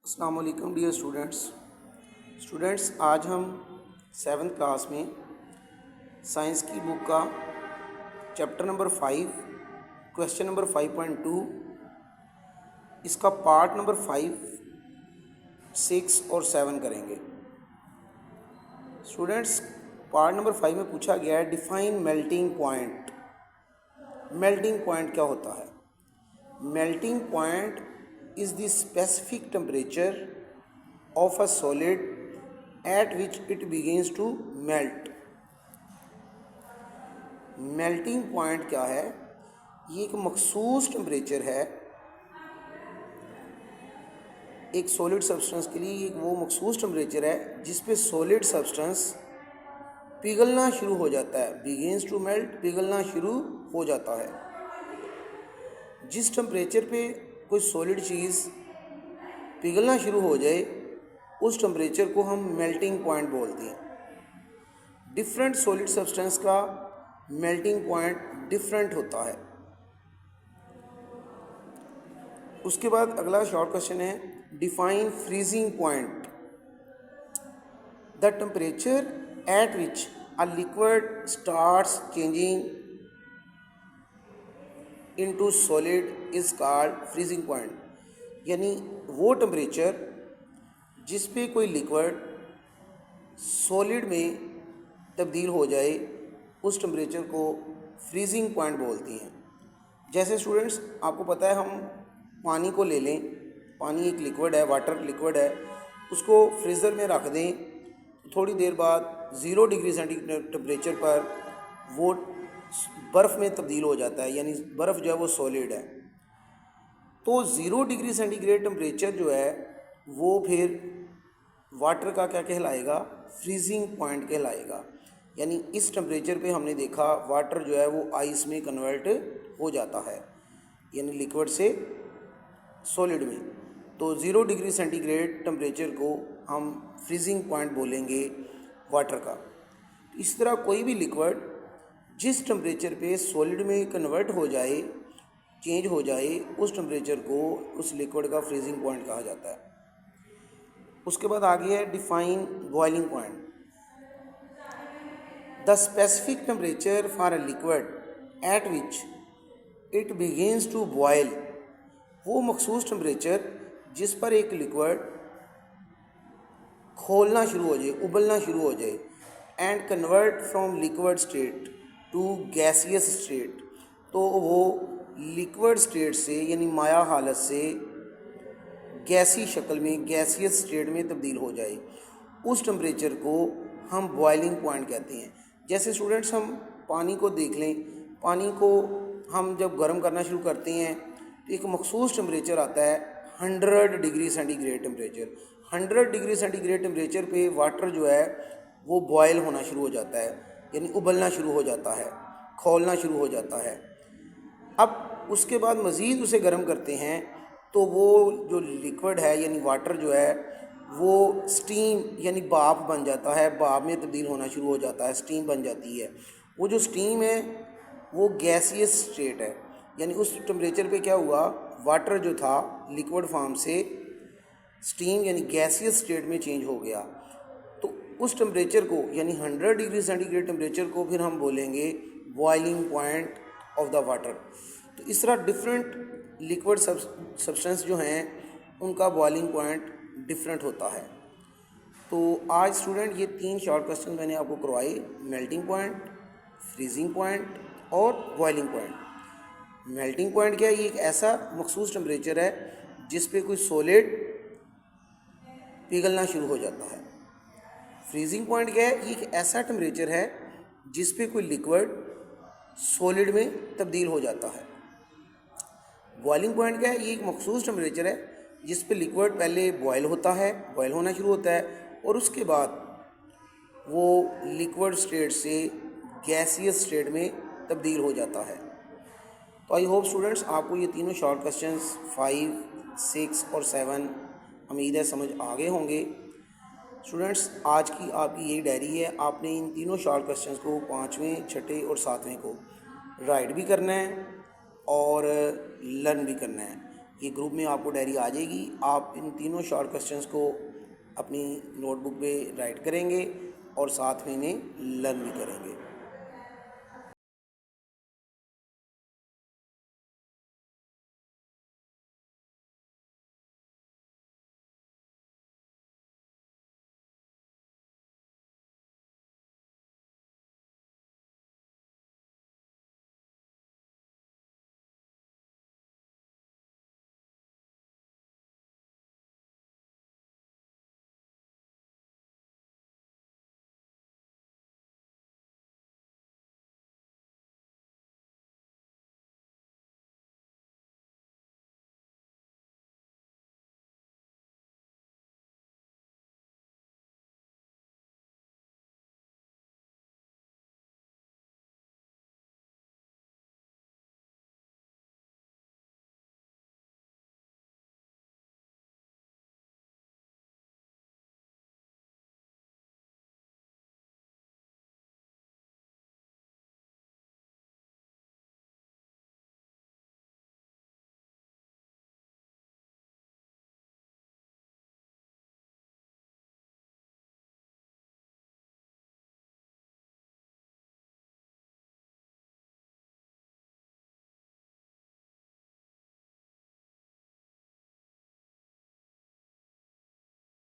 अस्सलाम वालेकुम dear students आज हम 7th क्लास में साइंस की बुक का चैप्टर नंबर 5 क्वेश्चन नंबर 5.2 इसका पार्ट नंबर 5, 6 और 7 करेंगे। स्टूडेंट्स, पार्ट नंबर 5 में पूछा गया है define melting point. Melting point क्या होता है? Melting point is the specific temperature of a solid at which it begins to melt। Melting point क्या है? ये एक मखसूस टेम्परेचर है एक सॉलिड सब्सटेंस के लिए। एक वो मखसूस टेम्परेचर है जिस पे सॉलिड सब्सटेंस पिघलना शुरू हो जाता है। बिगिंस टू मेल्ट, पिघलना शुरू हो जाता है। जिस टेम्परेचर पे कोई सॉलिड चीज़ पिघलना शुरू हो जाए उस टेम्परेचर को हम मेल्टिंग पॉइंट बोलते हैं। डिफरेंट सॉलिड सब्सटेंस का मेल्टिंग पॉइंट डिफरेंट होता है। उसके बाद अगला शॉर्ट क्वेश्चन है define freezing point. The temperature at which a liquid starts changing into solid is called freezing point. यानी वो टेम्परेचर जिस पे कोई लिक्विड सॉलिड में तब्दील हो जाए उस टेम्परेचर को फ्रीजिंग पॉइंट बोलती हैं। जैसे स्टूडेंट्स, आपको पता है, हम पानी को ले लें। पानी एक लिक्विड है, वाटर लिक्विड है। उसको फ्रीज़र में रख दें, थोड़ी देर बाद 0 डिग्री सेंटीग्रेड टेम्परेचर पर वो बर्फ़ में तब्दील हो जाता है। यानी बर्फ़ जो है वो सॉलिड है। तो 0 डिग्री सेंटीग्रेड टेम्परेचर जो है वो फिर वाटर का क्या कहलाएगा? फ्रीजिंग पॉइंट कहलाएगा। यानी इस टेम्परेचर पे हमने देखा वाटर जो है वो आइस में कन्वर्ट हो जाता है, यानी लिक्विड से सॉलिड में। तो 0 डिग्री सेंटीग्रेड टेम्परेचर को हम फ्रीजिंग पॉइंट बोलेंगे वाटर का। इस तरह कोई भी लिक्विड जिस टेम्परेचर पे सॉलिड में कन्वर्ट हो जाए, चेंज हो जाए, उस टेम्परेचर को, उस लिक्विड का फ्रीजिंग पॉइंट कहा जाता है। उसके बाद आगे है define boiling point. The specific temperature for a liquid at which it begins to boil. वो मखसूस टेम्परेचर जिस पर एक लिक्विड खोलना शुरू हो जाए, उबलना शुरू हो जाए, and convert from liquid state to gaseous state. तो वो लिक्विड स्टेट से यानी माया हालत से गैसी शक्ल में, गैसियस स्टेट में तब्दील हो जाए, उस टेम्परेचर को हम बॉइलिंग पॉइंट कहते हैं। जैसे स्टूडेंट्स, हम पानी को देख लें। पानी को हम जब गर्म करना शुरू करते हैं तो एक मखसूस टेम्परेचर आता है 100 degree centigrade temperature. 100 degree centigrade temperature पे वाटर जो है वो बॉयल होना शुरू हो जाता है, यानी उबलना शुरू हो जाता है, खौलना शुरू हो जाता है। अब उसके बाद मज़ीद उसे गर्म करते हैं तो वो जो लिक्विड है यानी वाटर जो है वो स्टीम यानी भाप बन जाता है, भाप में तब्दील होना शुरू हो जाता है, स्टीम बन जाती है। वो जो स्टीम है वो गैसियस स्टेट है। यानी उस टेम्परेचर पे क्या हुआ, वाटर जो था लिक्विड फॉर्म से स्टीम यानी गैसियस स्टेट में चेंज हो गया। तो उस टेम्परेचर को यानी 100 डिग्री सेंटीग्रेड टेम्परेचर को फिर हम बोलेंगे boiling point of the water. तो इस तरह डिफरेंट लिक्विड सब्सटेंस जो हैं उनका बॉइलिंग पॉइंट डिफरेंट होता है। तो आज स्टूडेंट ये 3 शॉर्ट क्वेश्चन मैंने आपको करवाए, मेल्टिंग पॉइंट, फ्रीजिंग पॉइंट और बॉइलिंग पॉइंट। मेल्टिंग पॉइंट क्या है? ये एक ऐसा मखसूस टेम्परेचर है जिस पे कोई सॉलिड पिघलना शुरू हो जाता है। फ्रीजिंग पॉइंट क्या है? ये एक ऐसा टेम्परेचर है जिस पे कोई लिक्विड सॉलिड में तब्दील हो जाता है। बॉइलिंग पॉइंट क्या है? ये एक मखसूस टेम्परेचर है जिस पे लिक्विड पहले बॉयल होता है, बॉयल होना शुरू होता है, और उसके बाद वो लिक्विड स्टेट से गैसियस स्टेट में तब्दील हो जाता है। तो आई होप स्टूडेंट्स आपको ये तीनों शॉर्ट क्वेश्चंस 5, 6 और 7 उम्मीद है समझ आ गए होंगे। स्टूडेंट्स, आज की आपकी यही डायरी है। आपने इन तीनों शॉर्ट क्वेश्चंस को 5वें, 6ठे और 7वें को राइट भी करना है और लर्न भी करना है। ये ग्रुप में आपको डायरी आ जाएगी। आप इन तीनों शॉर्ट क्वेश्चंस को अपनी नोटबुक पे राइट करेंगे और साथ में इन्हें लर्न भी करेंगे।